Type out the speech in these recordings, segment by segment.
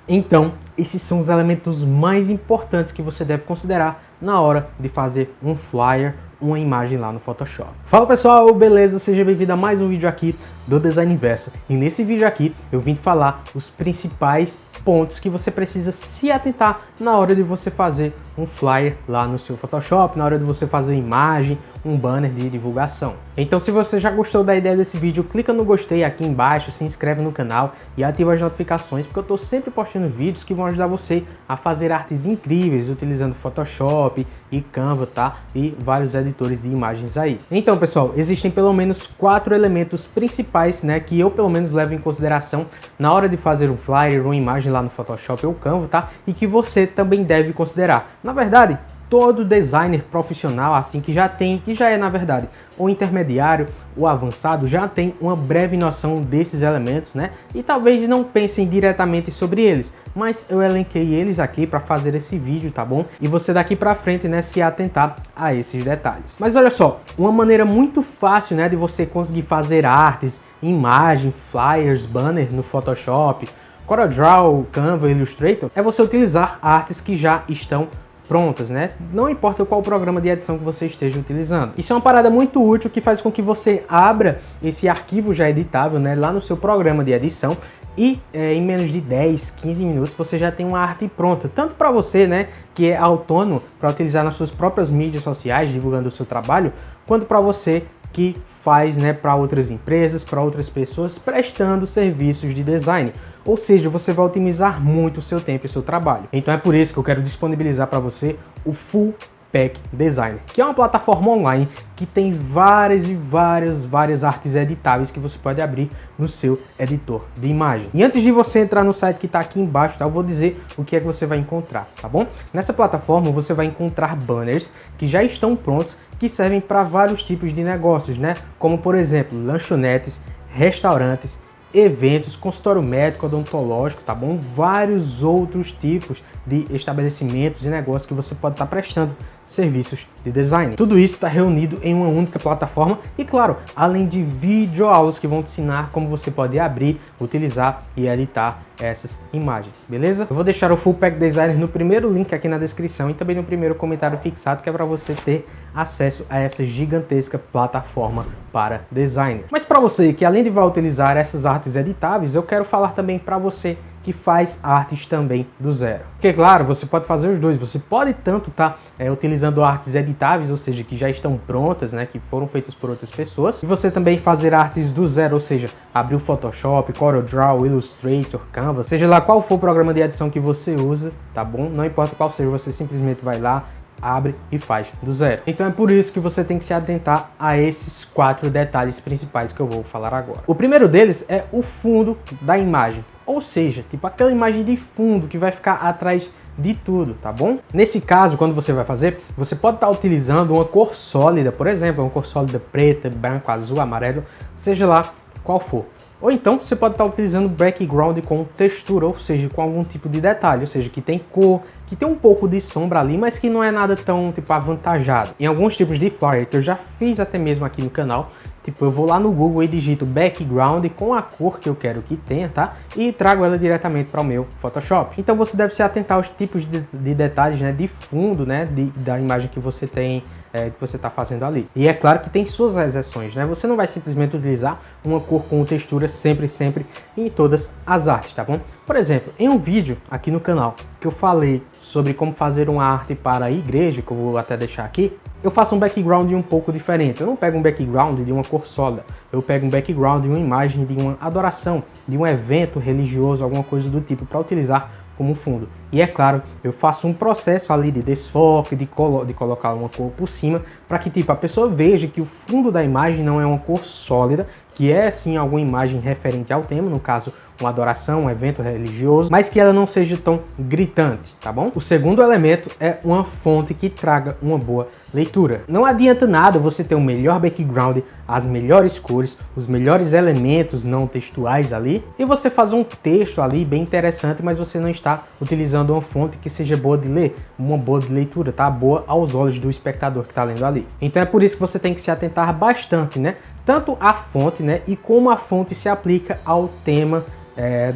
Então, esses são os elementos mais importantes que você deve considerar na hora de fazer um flyer, uma imagem lá no Photoshop. Fala pessoal, beleza? Seja bem-vindo a mais um vídeo aqui do Design Inverso. E nesse vídeo aqui eu vim falar os principais pontos que você precisa se atentar na hora de você fazer um flyer lá no seu Photoshop, na hora de você fazer uma imagem, um banner de divulgação. Então, se você já gostou da ideia desse vídeo, clica no gostei aqui embaixo, se inscreve no canal e ativa as notificações, porque eu estou sempre postando vídeos que vão ajudar você a fazer artes incríveis utilizando Photoshop e Canva, tá? E vários editores de imagens aí. Então, pessoal, existem pelo menos 4 elementos principais, né, que eu pelo menos levo em consideração na hora de fazer um flyer, uma imagem lá no Photoshop ou Canva, tá? E que você também deve considerar. Na verdade, todo designer profissional, assim, que já é na verdade o intermediário, o avançado, já tem uma breve noção desses elementos, né? E talvez não pensem diretamente sobre eles, mas eu elenquei eles aqui para fazer esse vídeo, tá bom? E você daqui para frente, né, se atentar a esses detalhes. Mas olha só, uma maneira muito fácil, né, de você conseguir fazer artes, imagem, flyers, banner no Photoshop, CorelDRAW, Canva, Illustrator, é você utilizar artes que já estão prontas, né? Não importa qual programa de edição que você esteja utilizando. Isso é uma parada muito útil que faz com que você abra esse arquivo já editável, né, lá no seu programa de edição e em menos de 10, 15 minutos você já tem uma arte pronta, tanto para você, né, que é autônomo para utilizar nas suas próprias mídias sociais, divulgando o seu trabalho, quanto para você que faz, né, para outras empresas, para outras pessoas, prestando serviços de design. Ou seja, você vai otimizar muito o seu tempo e o seu trabalho. Então é por isso que eu quero disponibilizar para você o Full Pack Designer, que é uma plataforma online que tem várias artes editáveis que você pode abrir no seu editor de imagem. E antes de você entrar no site que está aqui embaixo, tá, eu vou dizer o que é que você vai encontrar, tá bom? Nessa plataforma você vai encontrar banners que já estão prontos, que servem para vários tipos de negócios, né? Como por exemplo, lanchonetes, restaurantes, eventos, consultório médico, odontológico, tá bom? Vários outros tipos de estabelecimentos e negócios que você pode estar prestando serviços de design. Tudo isso está reunido em uma única plataforma e, claro, além de videoaulas que vão te ensinar como você pode abrir, utilizar e editar essas imagens, beleza? Eu vou deixar o Full Pack Designer no primeiro link aqui na descrição e também no primeiro comentário fixado, que é para você ter acesso a essa gigantesca plataforma para designer. Mas para você que além de vai utilizar essas artes editáveis, eu quero falar também para você que faz artes também do zero. Porque claro, você pode fazer os dois, você pode tanto estar utilizando artes editáveis, ou seja, que já estão prontas, né, que foram feitas por outras pessoas, e você também fazer artes do zero, ou seja, abrir o Photoshop, CorelDRAW, Illustrator, Canva, seja lá qual for o programa de edição que você usa, tá bom? Não importa qual seja, você simplesmente vai lá, abre e faz do zero. Então é por isso que você tem que se atentar a esses 4 detalhes principais que eu vou falar agora. O primeiro deles é o fundo da imagem, ou seja, tipo aquela imagem de fundo que vai ficar atrás de tudo, tá bom? Nesse caso, quando você vai fazer, você pode estar utilizando uma cor sólida, por exemplo, uma cor sólida preta, branco, azul, amarelo, seja lá qual for. Ou então você pode estar utilizando background com textura, ou seja, com algum tipo de detalhe, ou seja, que tem cor, que tem um pouco de sombra ali, mas que não é nada tão tipo avantajado. Em alguns tipos de flyer que eu já fiz até mesmo aqui no canal, tipo, eu vou lá no Google e digito background com a cor que eu quero que tenha, tá? E trago ela diretamente para o meu Photoshop. Então você deve se atentar aos tipos de detalhes, né, de fundo, né, da imagem que você tem, que você está fazendo ali. E é claro que tem suas exceções, né? Você não vai simplesmente utilizar uma cor com textura sempre em todas as artes, tá bom? Por exemplo, em um vídeo aqui no canal que eu falei sobre como fazer uma arte para a igreja, que eu vou até deixar aqui, eu faço um background um pouco diferente. Eu não pego um background de uma cor sólida, eu pego um background de uma imagem de uma adoração, de um evento religioso, alguma coisa do tipo, para utilizar como fundo. E é claro, eu faço um processo ali de desfoque, de colocar uma cor por cima, para que tipo, a pessoa veja que o fundo da imagem não é uma cor sólida, que é sim alguma imagem referente ao tema, no caso uma adoração, um evento religioso, mas que ela não seja tão gritante, tá bom? O segundo elemento é uma fonte que traga uma boa leitura. Não adianta nada você ter o melhor background, as melhores cores, os melhores elementos não textuais ali, e você fazer um texto ali bem interessante, mas você não está utilizando uma fonte que seja boa de ler, uma boa de leitura, tá? Boa aos olhos do espectador que está lendo ali. Então é por isso que você tem que se atentar bastante, né? Tanto a fonte, né? E como a fonte se aplica ao tema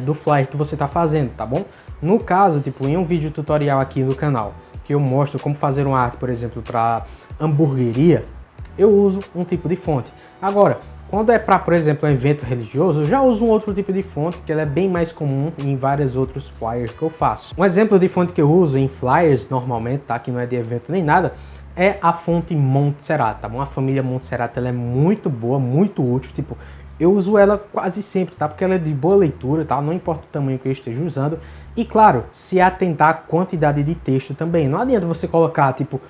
do flyer que você está fazendo, tá bom? No caso, tipo, em um vídeo tutorial aqui no canal, que eu mostro como fazer uma arte, por exemplo, para hamburgueria, eu uso um tipo de fonte. Agora, quando é para, por exemplo, um evento religioso, eu já uso um outro tipo de fonte, que ela é bem mais comum em vários outros flyers que eu faço. Um exemplo de fonte que eu uso em flyers, normalmente, tá? Que não é de evento nem nada, é a fonte Montserrat, tá bom? A família Montserrat, ela é muito boa, muito útil, tipo, eu uso ela quase sempre, tá? Porque ela é de boa leitura, tá? Não importa o tamanho que eu esteja usando. E claro, se atentar à quantidade de texto também. Não adianta você colocar, tipo,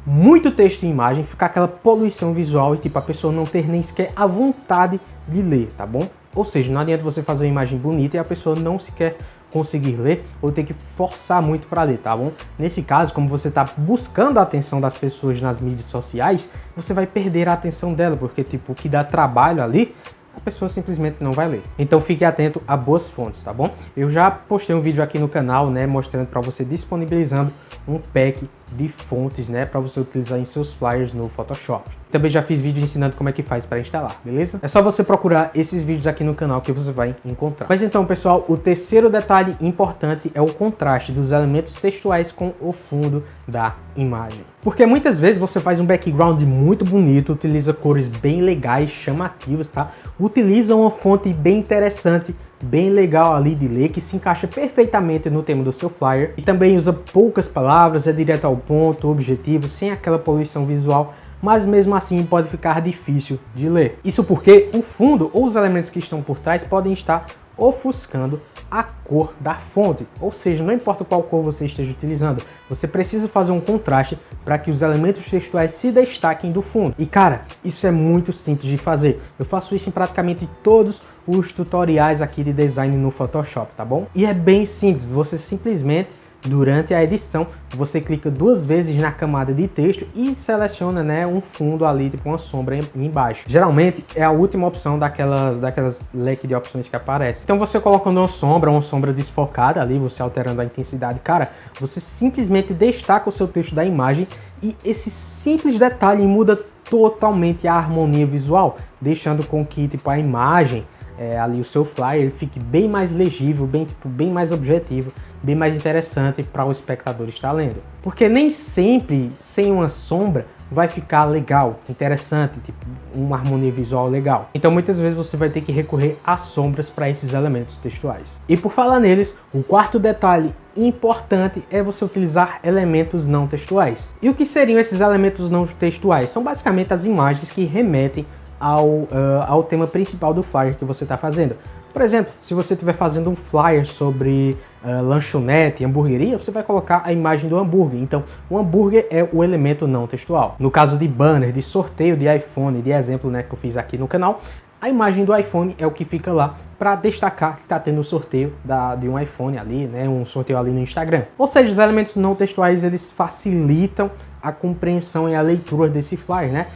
muito texto em imagem, ficar aquela poluição visual e tipo a pessoa não ter nem sequer a vontade de ler, tá bom? Ou seja, não adianta você fazer uma imagem bonita e a pessoa não sequer conseguir ler ou ter que forçar muito para ler, tá bom? Nesse caso, como você está buscando a atenção das pessoas nas mídias sociais, você vai perder a atenção dela, porque tipo, o que dá trabalho ali, a pessoa simplesmente não vai ler. Então fique atento a boas fontes, tá bom? Eu já postei um vídeo aqui no canal, né, mostrando para você disponibilizando um pack de fontes, né, para você utilizar em seus flyers no Photoshop. Também já fiz vídeo ensinando como é que faz para instalar, beleza? É só você procurar esses vídeos aqui no canal que você vai encontrar. Mas então, pessoal, o terceiro detalhe importante é o contraste dos elementos textuais com o fundo da imagem. Porque muitas vezes você faz um background muito bonito, utiliza cores bem legais, chamativas, tá? Utiliza uma fonte bem interessante, bem legal ali de ler, que se encaixa perfeitamente no tema do seu flyer e também usa poucas palavras, é direto ao ponto, objetivo, sem aquela poluição visual, mas mesmo assim pode ficar difícil de ler. Isso porque o fundo ou os elementos que estão por trás podem estar ofuscando a cor da fonte, ou seja, não importa qual cor você esteja utilizando, você precisa fazer um contraste para que os elementos textuais se destaquem do fundo. E cara, isso é muito simples de fazer, eu faço isso em praticamente todos os tutoriais aqui de design no Photoshop, tá bom? E é bem simples, você simplesmente durante a edição, você clica 2 vezes na camada de texto e seleciona, né, um fundo ali, tipo uma sombra embaixo. Geralmente é a última opção daquelas leque de opções que aparece. Então você colocando uma sombra desfocada ali, você alterando a intensidade, cara, você simplesmente destaca o seu texto da imagem e esse simples detalhe muda totalmente a harmonia visual, deixando com que tipo a imagem ali o seu flyer ele fique bem mais legível, bem mais objetivo, bem mais interessante para o espectador estar lendo. Porque nem sempre sem uma sombra vai ficar legal, interessante, tipo uma harmonia visual legal. Então muitas vezes você vai ter que recorrer a sombras para esses elementos textuais. E por falar neles, o quarto detalhe importante é você utilizar elementos não textuais. E o que seriam esses elementos não textuais? São basicamente as imagens que remetem ao tema principal do flyer que você está fazendo. Por exemplo, se você estiver fazendo um flyer sobre lanchonete, hamburgueria, você vai colocar a imagem do hambúrguer. Então, o hambúrguer é o elemento não textual. No caso de banner, de sorteio de iPhone, de exemplo, né, que eu fiz aqui no canal, a imagem do iPhone é o que fica lá para destacar que está tendo o sorteio de um iPhone ali, né, um sorteio ali no Instagram. Ou seja, os elementos não textuais eles facilitam a compreensão e a leitura desse flyer, né?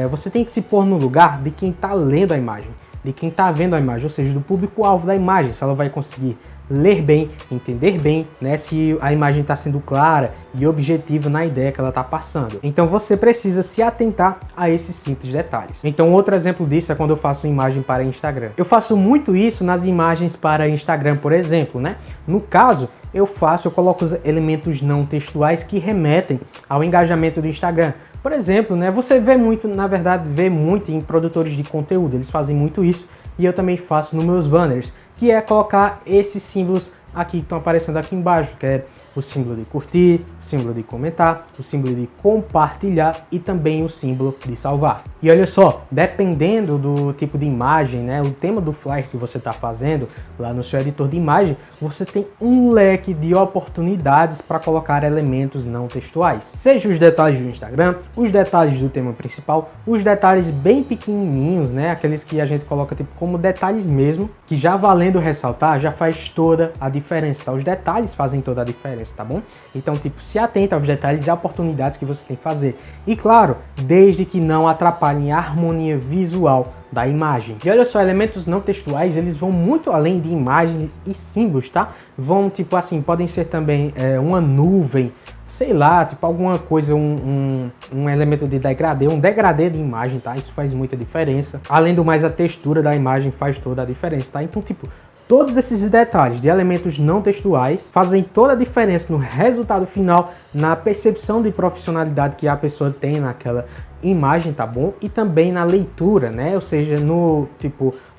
Você tem que se pôr no lugar de quem está lendo a imagem, de quem está vendo a imagem, ou seja, do público-alvo da imagem, se ela vai conseguir ler bem, entender bem, né, se a imagem está sendo clara e objetiva na ideia que ela está passando. Então você precisa se atentar a esses simples detalhes. Então outro exemplo disso é quando eu faço uma imagem para Instagram. Eu faço muito isso nas imagens para Instagram, por exemplo, né? No caso, eu coloco os elementos não textuais que remetem ao engajamento do Instagram. Por exemplo, né, você vê muito, na verdade, vê muito em produtores de conteúdo, eles fazem muito isso e eu também faço nos meus banners, que é colocar esses símbolos aqui que estão aparecendo aqui embaixo, que é o símbolo de curtir, o símbolo de comentar, o símbolo de compartilhar e também o símbolo de salvar. E olha só, dependendo do tipo de imagem, né, o tema do flyer que você está fazendo lá no seu editor de imagem, você tem um leque de oportunidades para colocar elementos não textuais. Seja os detalhes do Instagram, os detalhes do tema principal, os detalhes bem pequenininhos, né, aqueles que a gente coloca tipo como detalhes mesmo, que já valendo ressaltar, já faz toda a diferença, tá? Os detalhes fazem toda a diferença, tá bom? Então, tipo, se atenta aos detalhes e oportunidades que você tem que fazer. E claro, desde que não atrapalhem a harmonia visual da imagem. E olha só, elementos não textuais, eles vão muito além de imagens e símbolos, tá? Vão, tipo assim, podem ser também uma nuvem, sei lá, tipo alguma coisa, um elemento de degradê, um degradê de imagem, tá? Isso faz muita diferença. Além do mais, a textura da imagem faz toda a diferença, tá? Então, tipo, Todos esses detalhes de elementos não textuais fazem toda a diferença no resultado final, na percepção de profissionalidade que a pessoa tem naquela imagem, tá bom? E também na leitura, né? Ou seja, no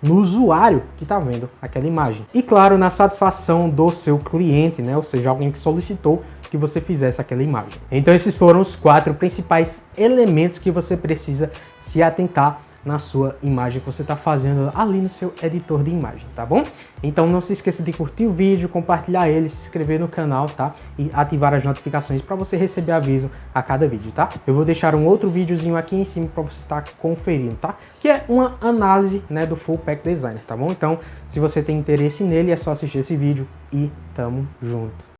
usuário que tá vendo aquela imagem. E claro, na satisfação do seu cliente, né? Ou seja, alguém que solicitou que você fizesse aquela imagem. Então esses foram os 4 principais elementos que você precisa se atentar na sua imagem que você está fazendo ali no seu editor de imagem, tá bom? Então não se esqueça de curtir o vídeo, compartilhar ele, se inscrever no canal, tá? E ativar as notificações para você receber aviso a cada vídeo, tá? Eu vou deixar um outro videozinho aqui em cima para você estar conferindo, tá? Que é uma análise, né, do Full Pack Designer, tá bom? Então, se você tem interesse nele, é só assistir esse vídeo e tamo junto.